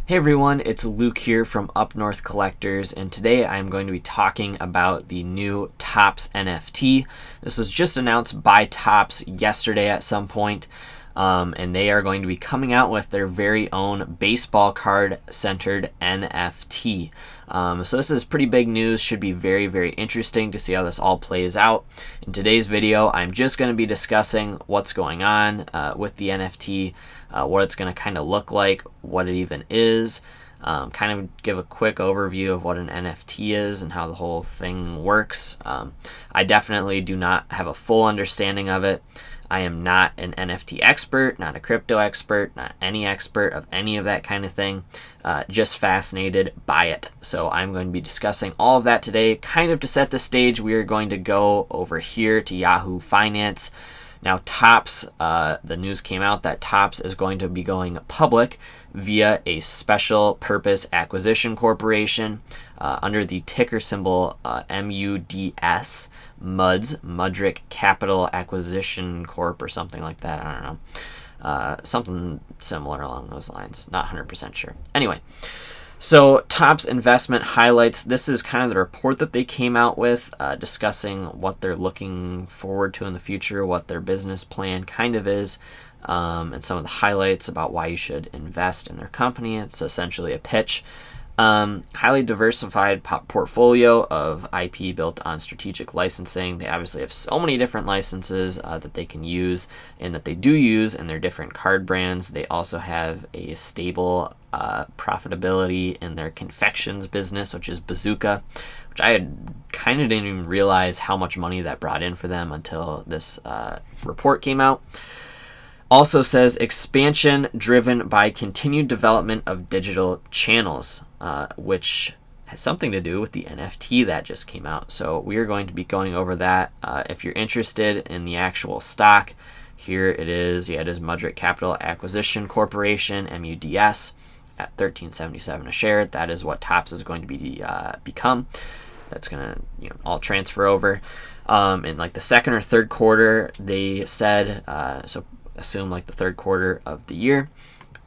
Hey everyone, it's Luke here from Up North Collectors, and today I'm going to be talking about the new Topps NFT. This was just announced by Topps yesterday at some point, and they are going to be coming out with their very own baseball card centered NFT. So this is pretty big news, should be very, very interesting to see how this all plays out. In today's video, I'm just going to be discussing what's going on with the NFT, what it's going to kind of look like, what it even is, kind of give a quick overview of what an NFT is and how the whole thing works. I definitely do not have a full understanding of it. I am not an NFT expert, not a crypto expert, not any expert of any of that kind of thing, just fascinated by it. So I'm going to be discussing all of that today. Kind of to set the stage, we are going to go over here to Yahoo Finance. Now Topps, the news came out that Topps is going to be going public via a special purpose acquisition corporation under the ticker symbol MUDS, Mudrick Capital Acquisition Corp or something like that. I don't know. Something similar along those lines. Not 100% sure. Anyway. So Topps Investment highlights, this is kind of the report that they came out with, discussing what they're looking forward to in the future, what their business plan kind of is, and some of the highlights about why you should invest in their company. It's essentially a pitch. Highly diversified portfolio of IP built on strategic licensing. They obviously have so many different licenses that they can use and that they do use in their different card brands. They also have a stable profitability in their confections business, which is Bazooka, which I had kind of didn't even realize how much money that brought in for them until this report came out. Also says expansion driven by continued development of digital channels, which has something to do with the NFT that just came out. So we are going to be going over that. If you're interested in the actual stock, here it is. Yeah, it is Mudrick Capital Acquisition Corporation, MUDS, at $13.77 a share. That is what Topps is going to be become. That's going to all transfer over. In like the second or third quarter, they said, so assume like the third quarter of the year.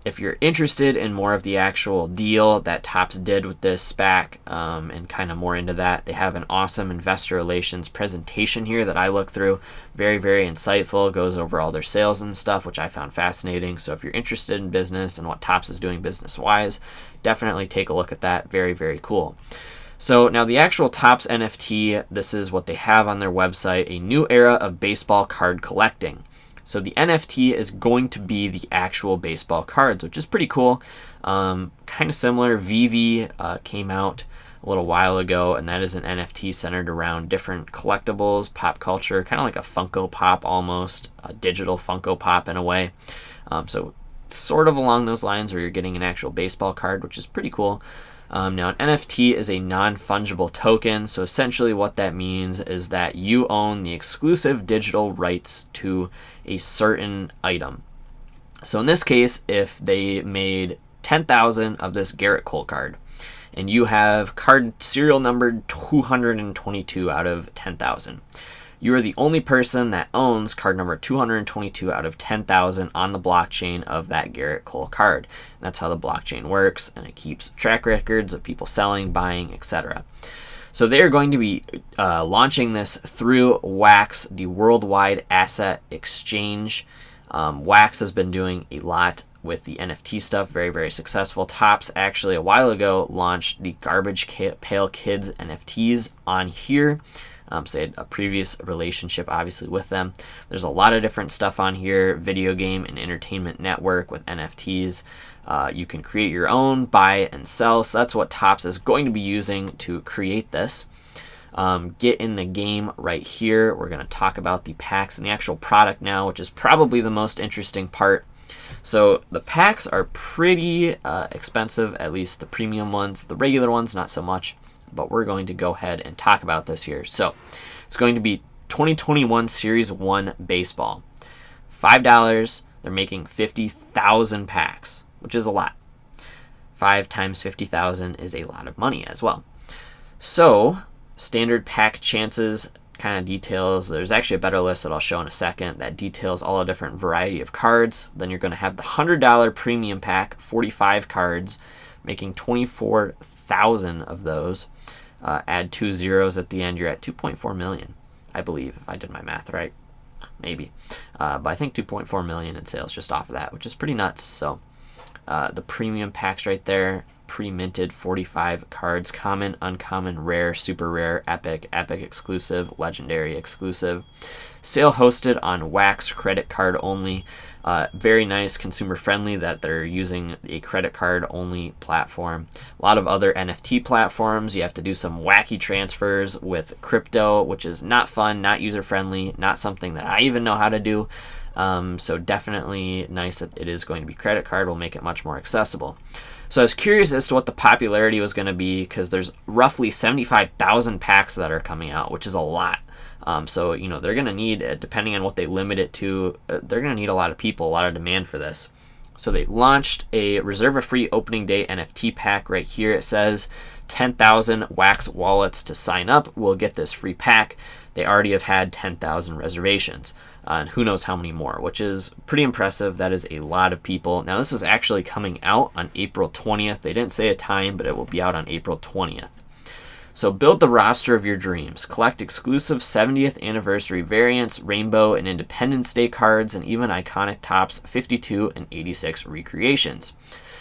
If you're interested in more of the actual deal that Topps did with this SPAC and kind of more into that, they have an awesome investor relations presentation here that I looked through. Very, very insightful. Goes over all their sales and stuff, which I found fascinating. So if you're interested in business and what Topps is doing business-wise, definitely take a look at that. Very, very cool. So now the actual Topps NFT, this is what they have on their website, a new era of baseball card collecting. So the NFT is going to be the actual baseball cards, which is pretty cool. Kind of similar. Vivi came out a little while ago, and that is an NFT centered around different collectibles, pop culture, kind of like a Funko Pop almost, a digital Funko Pop in a way. So sort of along those lines where you're getting an actual baseball card, which is pretty cool. Now, an NFT is a non-fungible token, so essentially what that means is that you own the exclusive digital rights to a certain item. So in this case, if they made 10,000 of this Garrett Cole card, and you have card serial number 222 out of 10,000, you are the only person that owns card number 222 out of 10,000 on the blockchain of that Garrett Cole card. And that's how the blockchain works, and it keeps track records of people selling, buying, etc. So they are going to be launching this through Wax, the Worldwide Asset Exchange. Wax has been doing a lot with the NFT stuff, very, very successful. Topps actually a while ago launched the Garbage Pail Kids NFTs on here. So they had a previous relationship, obviously, with them. There's a lot of different stuff on here, video game and entertainment network with NFTs. You can create your own, buy and sell. So that's what Topps is going to be using to create this. Get in the game right here. We're going to talk about the packs and the actual product now, which is probably the most interesting part. So the packs are pretty expensive, at least the premium ones. The regular ones, not so much. But we're going to go ahead and talk about this here. So it's going to be 2021 Series 1 baseball. $5. They're making 50,000 packs, which is a lot. 5 times 50,000 is a lot of money as well. So standard pack chances kind of details. There's actually a better list that I'll show in a second that details all a different variety of cards. Then you're going to have the $100 premium pack, 45 cards, making 24,000 of those. Add 2 zeros at the end, you're at 2.4 million, I believe, if I did my math right. Maybe. But I think 2.4 million in sales just off of that, which is pretty nuts. So the premium packs right there, pre-minted 45 cards, common, uncommon, rare, super rare, epic, epic exclusive, legendary exclusive. Sale hosted on Wax credit card only. Very nice, consumer friendly that they're using a credit card only platform. A lot of other NFT platforms, you have to do some wacky transfers with crypto, which is not fun, not user friendly, not something that I even know how to do. So definitely nice that it is going to be credit card, will make it much more accessible. So I was curious as to what the popularity was going to be, because there's roughly 75,000 packs that are coming out, which is a lot. So, they're going to need, depending on what they limit it to, they're going to need a lot of people, a lot of demand for this. So they launched a reserve a free opening day NFT pack right here. It says 10,000 Wax wallets to sign up will get this free pack. They already have had 10,000 reservations. And who knows how many more, which is pretty impressive. That is a lot of people. Now, this is actually coming out on April 20th. They didn't say a time, but it will be out on April 20th. So build the roster of your dreams. Collect exclusive 70th anniversary variants, Rainbow and Independence Day cards, and even iconic Topps 52 and 86 recreations.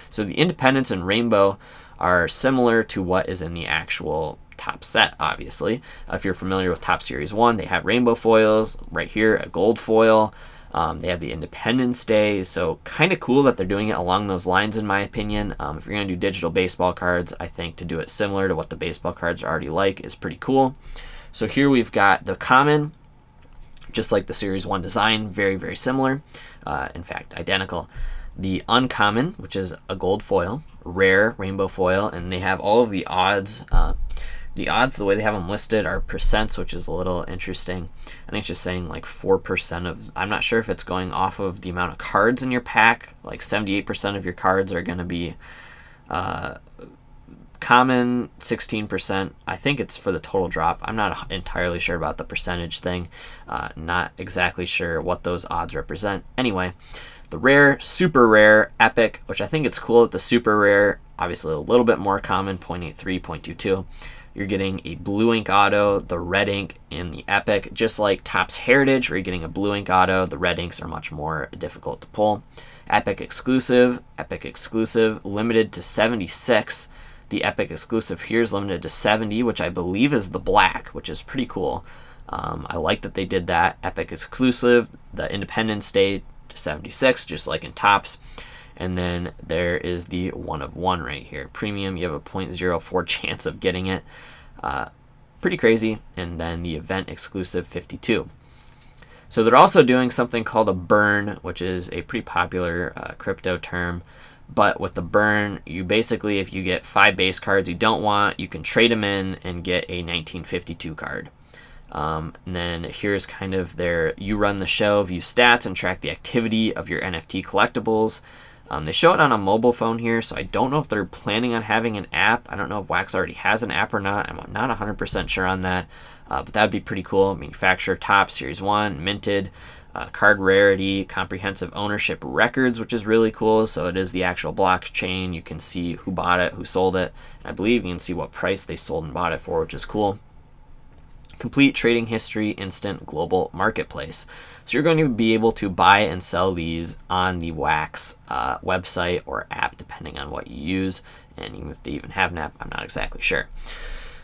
So the Independence and Rainbow are similar to what is in the actual Topps set, obviously. If you're familiar with Topps Series 1, they have rainbow foils. Right here, a gold foil. They have the Independence Day, so kind of cool that they're doing it along those lines, in my opinion. If you're going to do digital baseball cards, I think to do it similar to what the baseball cards are already like is pretty cool. So here we've got the common, just like the Series 1 design, very, very similar. In fact, identical. The uncommon, which is a gold foil, rare rainbow foil, and they have all of the odds. The odds, the way they have them listed, are percents, which is a little interesting. I think it's just saying like 4% of, I'm not sure if it's going off of the amount of cards in your pack. Like 78% of your cards are going to be common, 16%. I think it's for the total drop. I'm not entirely sure about the percentage thing. Not exactly sure what those odds represent. Anyway, the rare, super rare, epic, which I think it's cool that the super rare, obviously a little bit more common, 0.83, 0.22. You're getting a blue ink auto, the red ink, and the epic. Just like Topps Heritage, where you're getting a blue ink auto, the red inks are much more difficult to pull. Epic exclusive, limited to 76. The epic exclusive here is limited to 70, which I believe is the black, which is pretty cool. I like that they did that. Epic exclusive, the Independence Day to 76, just like in Topps. And then there is the 1 of 1 right here. Premium, you have a 0.04 chance of getting it. Pretty crazy. And then the event exclusive 52. So they're also doing something called a burn, which is a pretty popular crypto term. But with the burn, you basically, if you get 5 base cards you don't want, you can trade them in and get a 1952 card. And then here's kind of their, you run the show, view stats, and track the activity of your NFT collectibles. They show it on a mobile phone here, so I don't know if they're planning on having an app. I don't know if Wax already has an app or not. I'm not 100% sure on that, but that would be pretty cool. Manufacturer, Topps, Series 1, minted, card rarity, comprehensive ownership records, which is really cool. So it is the actual blockchain. You can see who bought it, who sold it. And I believe you can see what price they sold and bought it for, which is cool. Complete trading history, instant global marketplace. So you're going to be able to buy and sell these on the Wax website or app, depending on what you use. And even if they even have an app, I'm not exactly sure.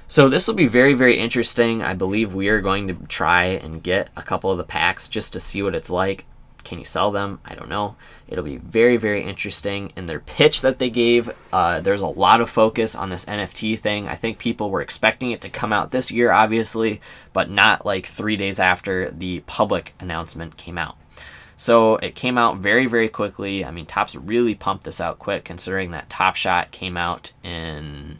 So this will be very, very interesting. I believe we are going to try and get a couple of the packs just to see what it's like. Can you sell them? I don't know. It'll be very, very interesting. In their pitch that they gave, there's a lot of focus on this NFT thing. I think people were expecting it to come out this year, obviously, but not like 3 days after the public announcement came out. So it came out very, very quickly. I mean, Topps really pumped this out quick, considering that Top Shot came out in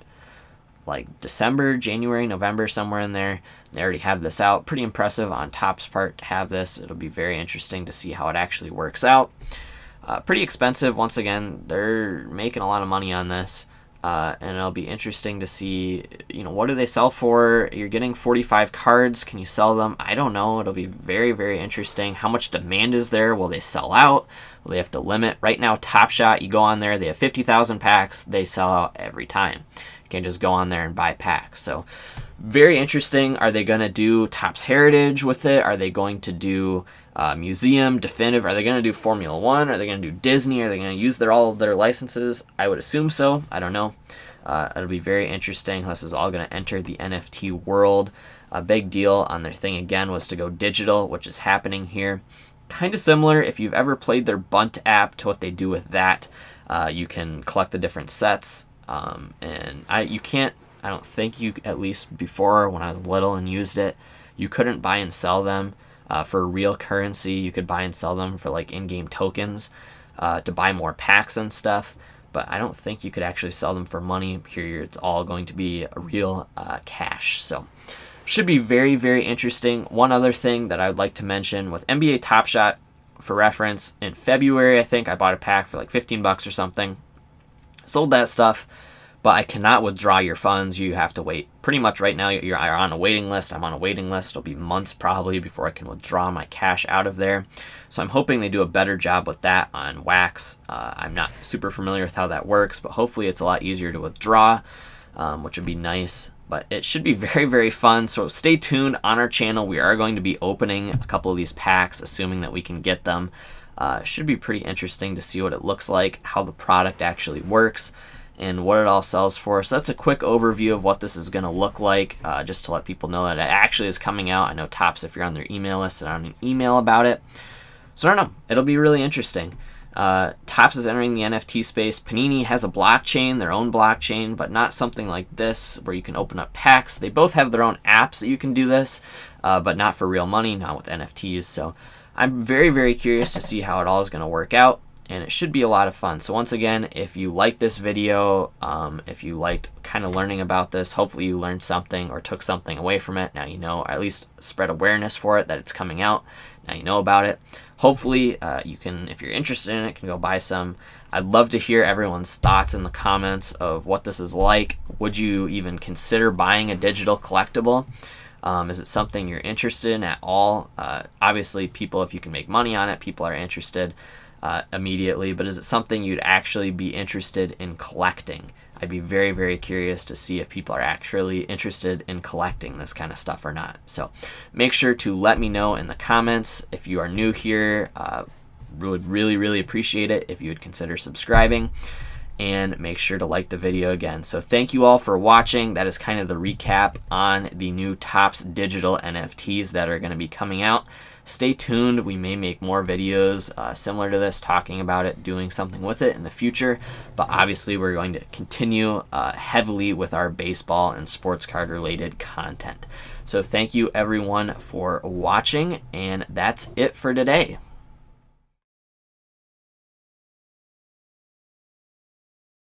like December, January, November, somewhere in there. They already have this out. Pretty impressive on Topps' part to have this. It'll be very interesting to see how it actually works out. Pretty expensive. Once again, they're making a lot of money on this. and it'll be interesting to see, what do they sell for? You're getting 45 cards. Can you sell them? I don't know. It'll be very, very interesting. How much demand is there? Will they sell out? Will they have to limit? Right now, Top Shot, you go on there, they have 50,000 packs. They sell out every time. You can just go on there and buy packs. So very interesting. Are they going to do Topps Heritage with it? Are they going to do Museum, Definitive? Are they going to do Formula One? Are they going to do Disney? Are they going to use all of their licenses? I would assume so. I don't know. It'll be very interesting. This is all going to enter the NFT world. A big deal on their thing again was to go digital, which is happening here. Kind of similar, if you've ever played their Bunt app, to what they do with that. You can collect the different sets, and you can't. I don't think you, at least before when I was little and used it, you couldn't buy and sell them for real currency. You could buy and sell them for like in-game tokens to buy more packs and stuff. But I don't think you could actually sell them for money. Here, it's all going to be a real cash. So should be very, very interesting. One other thing that I would like to mention with NBA Top Shot, for reference, in February, I think I bought a pack for like $15 or something. Sold that stuff. But I cannot withdraw your funds. You have to wait. Pretty much right now, you're on a waiting list. I'm on a waiting list. It'll be months probably before I can withdraw my cash out of there. So I'm hoping they do a better job with that on Wax. I'm not super familiar with how that works, but hopefully it's a lot easier to withdraw, which would be nice. But it should be very, very fun. So stay tuned on our channel. We are going to be opening a couple of these packs, assuming that we can get them. Should be pretty interesting to see what it looks like, how the product actually works, and what it all sells for. So that's a quick overview of what this is going to look like, just to let people know that it actually is coming out. I know Topps, if you're on their email list, and on an email about it. So I don't know. It'll be really interesting. Topps is entering the NFT space. Panini has a blockchain, their own blockchain, but not something like this where you can open up packs. They both have their own apps that you can do this, but not for real money, not with NFTs. So I'm very, very curious to see how it all is going to work out. And it should be a lot of fun. So once again, if you like this video, if you liked kind of learning about this, hopefully you learned something or took something away from it. Now you know, or at least spread awareness for it, that it's coming out. Now you know about it. Hopefully you can, if you're interested in it, can go buy some. I'd love to hear everyone's thoughts in the comments of what this is like. Would you even consider buying a digital collectible? Is it something you're interested in at all? Obviously, people, if you can make money on it, people are interested immediately, but is it something you'd actually be interested in collecting? I'd be very, very curious to see if people are actually interested in collecting this kind of stuff or not. So make sure to let me know in the comments. If you are new here, would really, really appreciate it if you would consider subscribing, and make sure to like the video again. So thank you all for watching. That is kind of the recap on the new Topps digital NFTs that are going to be coming out. Stay tuned. We may make more videos similar to this, talking about it, doing something with it in the future. But obviously, we're going to continue heavily with our baseball and sports card related content. So thank you everyone for watching, and that's it for today.